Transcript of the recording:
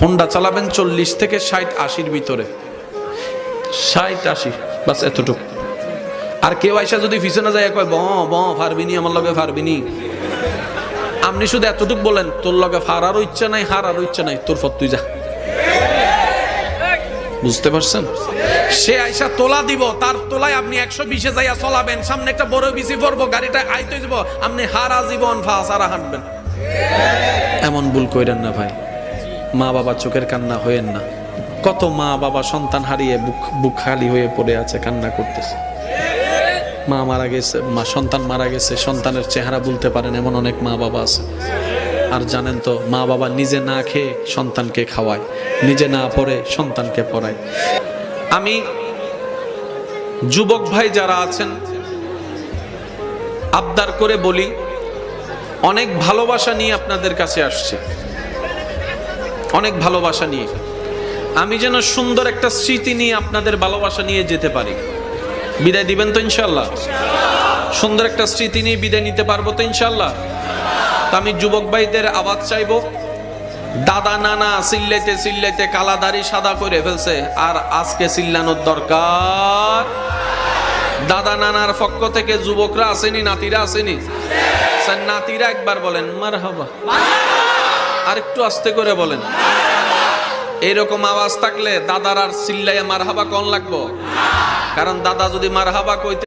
Honda চালাবেন 40 থেকে 60-80-র ভিতরে, 60-80 বাস এতটুকু। আর কেউ আইসা যদি পিছনে যায় কয় ব ব ফারবিনি, আমার লগে ফারবিনি, আপনি শুধু এতটুকু বলেন তোর লগে ফারারও ইচ্ছা নাই, হারারও ইচ্ছা নাই, তোর ফত তুই যা। বুঝতে পারছেন? সে আইসা তোলা দিব, তার তোলায় আপনি 120-এ যাইয়া চলাবেন, সামনে একটা বড় বিসি পড়বো, গাড়িটা আইতে যাব, আপনি হারা জীবন ফাসারা হাঁটবেন। এমন ভুল কইরেন না ভাই, মা বাবা চোখের কান্না হইেন না। কত মা বাবা সন্তান হারিয়ে বুক খালি হয়ে পড়ে আছে, কান্না করতেছে। মা মারা গেছে, সন্তান মারা গেছে, সন্তানের চেহারা বলতে পারেন এমন অনেক মা বাবা আছে। আর জানেন তো, মা বাবা নিজে না খেয়ে সন্তানকে খাওয়ায়, নিজে না পড়ে সন্তানকে পড়ায়। আমি যুবক ভাই যারা আছেন আবদার করে বলি, অনেক ভালোবাসা নিয়ে আপনাদের কাছে আসছে, অনেক ভালোবাসা নিয়ে। আমি যেন সুন্দর একটা স্মৃতি নিয়ে আপনাদের ভালোবাসা নিয়ে যেতে পারি। বিদায় দিবেন তো ইনশাল্লাহ? সুন্দর একটা স্মৃতি নিয়ে বিদায় নিতে পারবো তো ইনশাল্লাহ? তা আমি যুবক ভাইদের আওয়াজ চাইবো, দাদা নানা চিল্লাইতে চিল্লাইতে কালা দাড়ি সাদা করে ফেলছে, আর আজকে চিল্লানোর দরকার। দাদা নানার পক্ষ থেকে যুবকরা আসেনি, নাতিরা আসেনি? নাতিরা একবার বলেন মারহাবা, আর একটু আস্তে করে বলেন। এইরকম আওয়াজ থাকলে দাদার আর চিল্লাইয়া মারহাবা কোন লাগবো? কারণ দাদা যদি মারহাবা কইতে